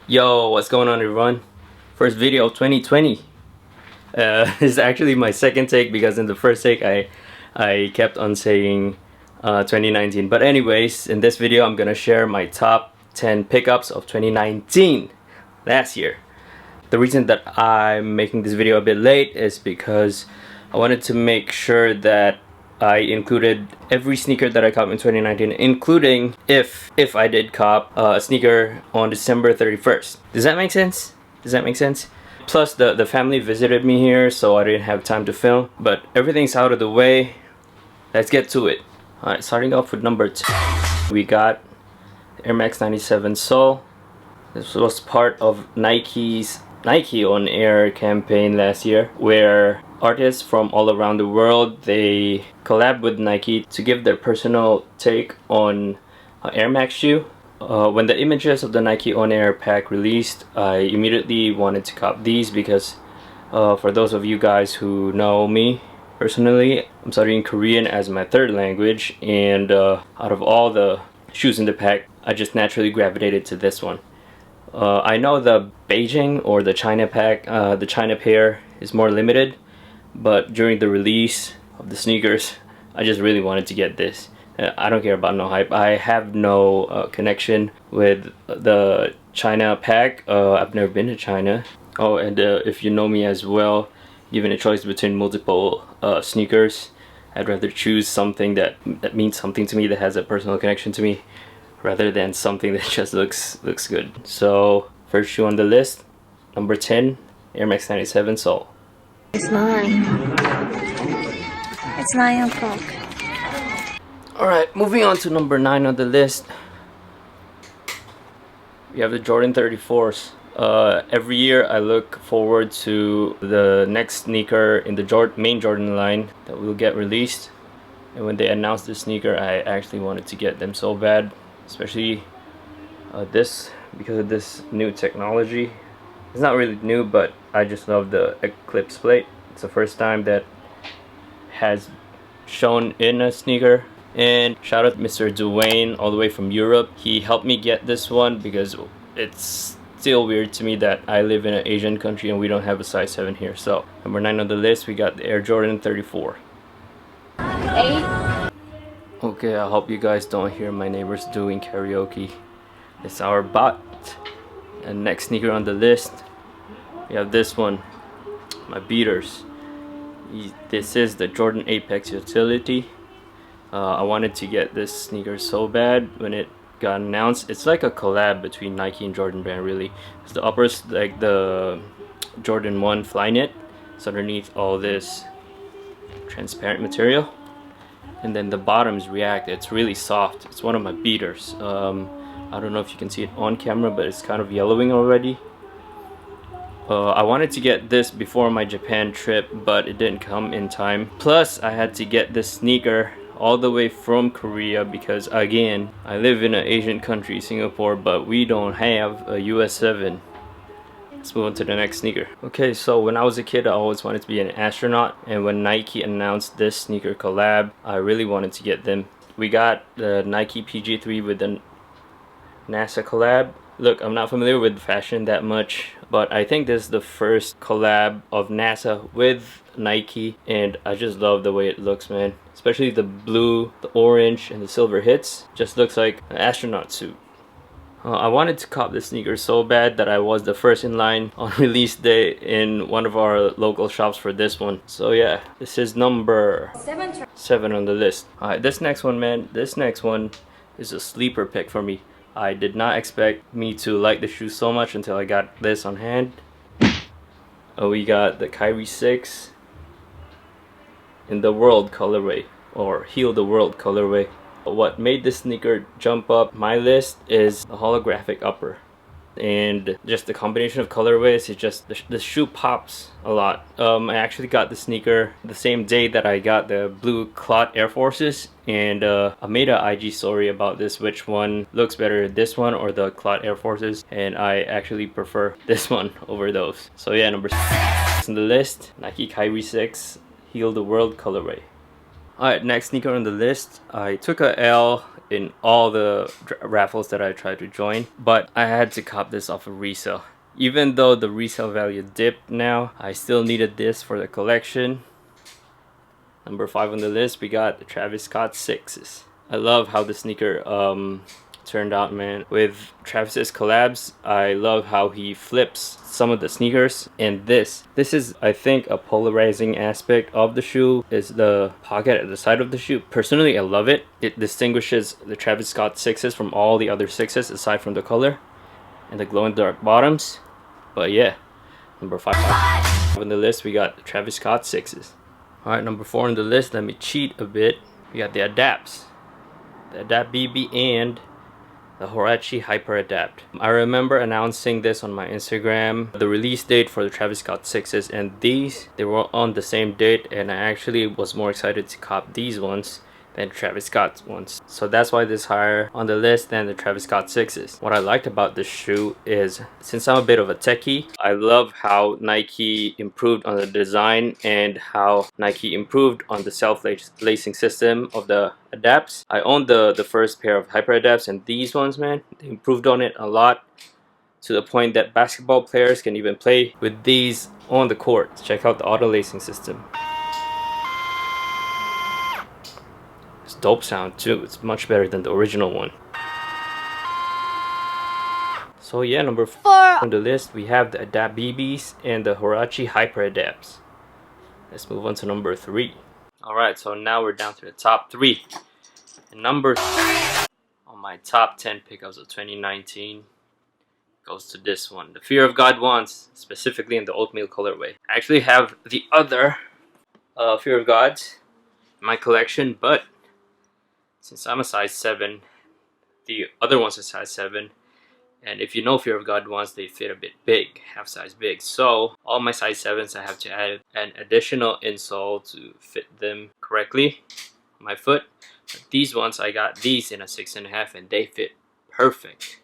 Yo, what's going on, everyone? First video of 2020. This is actually my second take because in the first take I kept on saying 2019. But anyways, in this video I'm gonna share my top 10 pickups of 2019, last year. The reason that I'm making this video a bit late is because I wanted to make sure that I included every sneaker that I cop in 2019, including if I did cop a sneaker on December 31st. Does that make sense? Does that make sense? Plus the family visited me here, so I didn't have time to film. But everything's out of the way. Let's get to it. Alright, starting off with number 2. We got Air Max 97 Sole. This was part of Nike's Nike on Air campaign last year, where artists from all around the world, they collab with Nike to give their personal take on Air Max shoe. When the images of the Nike On Air pack released, I immediately wanted to cop these because for those of you guys who know me personally, I'm studying Korean as my third language, and out of all the shoes in the pack, I just naturally gravitated to this one. I know the Beijing or the China pack, the China pair is more limited, but during the release of the sneakers, I just really wanted to get this. I don't care about no hype. I have no connection with the China pack. I've never been to China. Oh, and if you know me as well, given a choice between multiple sneakers, I'd rather choose something that means something to me, that has a personal connection to me, rather than something that just looks good. So first shoe on the list, number 10, Air Max 97 Sole. It's 9. It's 9 o'clock. Alright, moving on to number 9 on the list. We have the Jordan 34s. Every year I look forward to the next sneaker in the main Jordan line that will get released. And when they announced this sneaker, I actually wanted to get them so bad. Especially this, because of this new technology. It's not really new, but I just love the Eclipse plate. It's the first time that has shown in a sneaker. And shout out to Mr. Dwayne all the way from Europe. He helped me get this one because it's still weird to me that I live in an Asian country and we don't have a size 7 here. So number 9 on the list, we got the Air Jordan 34. 8. Okay, I hope you guys don't hear my neighbors doing karaoke. It's our bot. And next sneaker on the list, we have this one, my beaters. This is the Jordan Apex Utility. I wanted to get this sneaker so bad when it got announced. It's like a collab between Nike and Jordan Brand, really. It's the uppers, like the Jordan 1 Flyknit. It's underneath all this transparent material. And then the bottom is React. It's really soft. It's one of my beaters. I don't know if you can see it on camera, but it's kind of yellowing already. I wanted to get this before my Japan trip, but it didn't come in time. Plus, I had to get this sneaker all the way from Korea because, again, I live in an Asian country, Singapore, but we don't have a US 7. Let's move on to the next sneaker. Okay, so when I was a kid, I always wanted to be an astronaut, and when Nike announced this sneaker collab, I really wanted to get them. We got the Nike PG3 with the NASA collab. Look, I'm not familiar with fashion that much, but I think this is the first collab of NASA with Nike, and I just love the way it looks, man. Especially the blue, the orange, and the silver hits. Just looks like an astronaut suit. I wanted to cop this sneaker so bad that I was the first in line on release day in one of our local shops for this one. So yeah, this is number 7 on the list. Alright, this next one, man, this next one is a sleeper pick for me. I did not expect me to like the shoe so much until I got this on hand. We got the Kyrie 6 in the World colorway, or Heal the World colorway. What made this sneaker jump up my list is the holographic upper, and just the combination of colorways. It just, the shoe pops a lot. I actually got the sneaker the same day that I got the blue Clot Air Forces, and I made an IG story about this, which one looks better, this one or the Clot Air Forces, and I actually prefer this one over those. So yeah, number 6 on the list, Nike Kyrie 6 Heal the World colorway. Alright, next sneaker on the list. I took a L in all the raffles that I tried to join, but I had to cop this off of resale. Even though the resale value dipped now, I still needed this for the collection. Number 5 on the list, we got the Travis Scott 6s. I love how the sneaker turned out, man. With Travis's collabs, I love how he flips some of the sneakers. And this is, I think, a polarizing aspect of the shoe, is the pocket at the side of the shoe. Personally, I love it. It distinguishes the Travis Scott 6s from all the other 6s aside from the color and the glow in the dark bottoms. But yeah, number 5 on the list, we got the Travis Scott 6s. Alright, number 4 on the list, let me cheat a bit. We got the Adapts. The Adapt BB and the Huarache Hyper Adapt. I remember announcing this on my Instagram, the release date for the Travis Scott 6s, and they were on the same date, and I actually was more excited to cop these ones than Travis Scott's ones. So that's why this is higher on the list than the Travis Scott 6s. What I liked about this shoe is, since I'm a bit of a techie, I love how Nike improved on the design and how Nike improved on the self-lacing system of the Adapts. I owned the first pair of Hyper Adapts, and these ones, man, they improved on it a lot, to the point that basketball players can even play with these on the court. Check out the auto lacing system. Dope sound too. It's much better than the original one. So yeah, number 4 on the list, we have the Adapt BBs and the Huarache Hyper Adapts. Let's move on to number 3. Alright, so now we're down to the top 3. And number 3 on my top 10 pickups of 2019 goes to this one, the Fear of God ones, specifically in the oatmeal colorway. I actually have the other Fear of Gods in my collection, but since I'm a size 7, the other one's a size 7, and if you know Fear of God ones, they fit a bit big, half size big. So all my size 7s, I have to add an additional insole to fit them correctly on my foot. But these ones, I got these in a 6.5, and they fit perfect.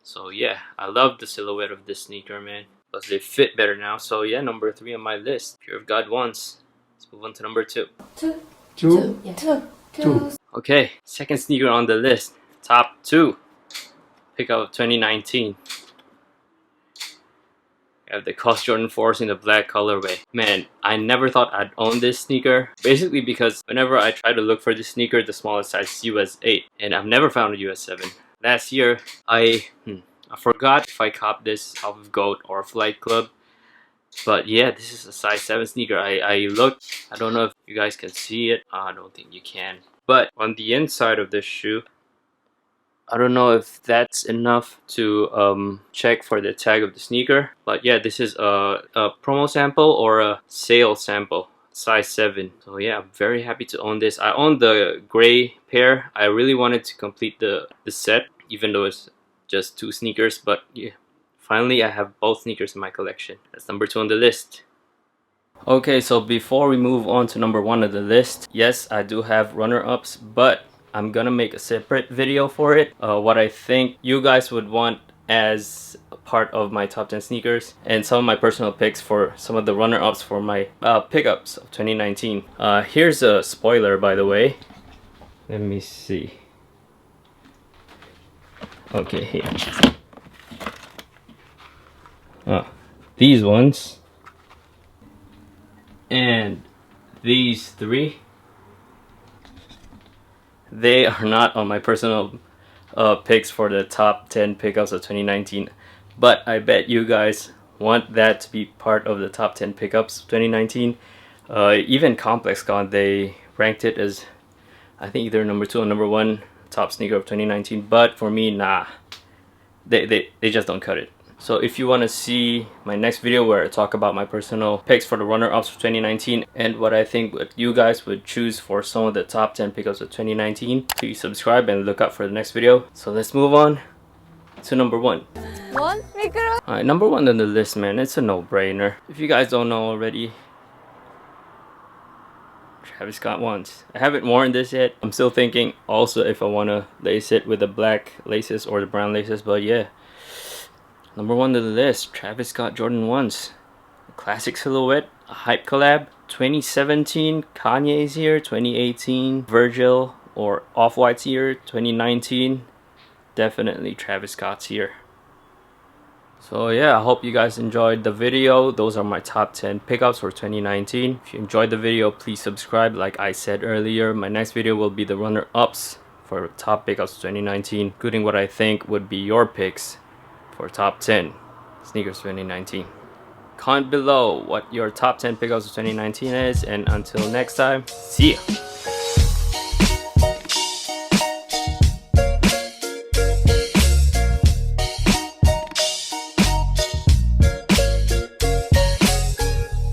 So yeah, I love the silhouette of this sneaker, man. Plus they fit better now. So yeah, number 3 on my list, Fear of God ones. Let's move on to number 2. Two. Okay, second sneaker on the list, top 2 pickup of 2019. I have the Cost Jordan 4s in the black colorway. Man, I never thought I'd own this sneaker, basically because whenever I try to look for this sneaker, the smallest size is US 8, and I've never found a US 7. Last year, I forgot if I copped this off of GOAT or Flight Club. But yeah, this is a size 7 sneaker. I looked, I don't know if you guys can see it. I don't think you can. But on the inside of this shoe, I don't know if that's enough to check for the tag of the sneaker. But yeah, this is a promo sample or a sale sample, size 7. So yeah, I'm very happy to own this. I own the gray pair. I really wanted to complete the set, even though it's just 2 sneakers. But yeah, finally I have both sneakers in my collection. That's number 2 on the list. Okay, so before we move on to number 1 of the list, yes, I do have runner-ups, but I'm gonna make a separate video for it. What I think you guys would want as a part of my top 10 sneakers, and some of my personal picks for some of the runner-ups for my pickups of 2019. Here's a spoiler, by the way. Let me see. Okay, here. These ones. And these 3, they are not on my personal picks for the top 10 pickups of 2019, but I bet you guys want that to be part of the top 10 pickups of 2019. Even ComplexCon, they ranked it as, I think, either number 2 or number 1 top sneaker of 2019, but for me, nah, they just don't cut it. So if you want to see my next video where I talk about my personal picks for the runner-ups for 2019 and what I think what you guys would choose for some of the top 10 pickups of 2019, please subscribe and look out for the next video. So let's move on to number 1. Alright, number 1 on the list, man, it's a no-brainer. If you guys don't know already, Travis Scott ones. I haven't worn this yet. I'm still thinking also if I want to lace it with the black laces or the brown laces, but yeah. Number 1 on the list, Travis Scott Jordan 1s. Classic silhouette. hype collab. 2017 Kanye's here, 2018 Virgil or Off-White's here, 2019 definitely Travis Scott's here. So yeah, I hope you guys enjoyed the video. Those are my top 10 pickups for 2019. If you enjoyed the video, please subscribe. Like I said earlier, my next video will be the runner-ups for top pickups 2019, including what I think would be your picks for top 10 sneakers 2019. Comment below what your top 10 pickups of 2019 is, and until next time, see ya.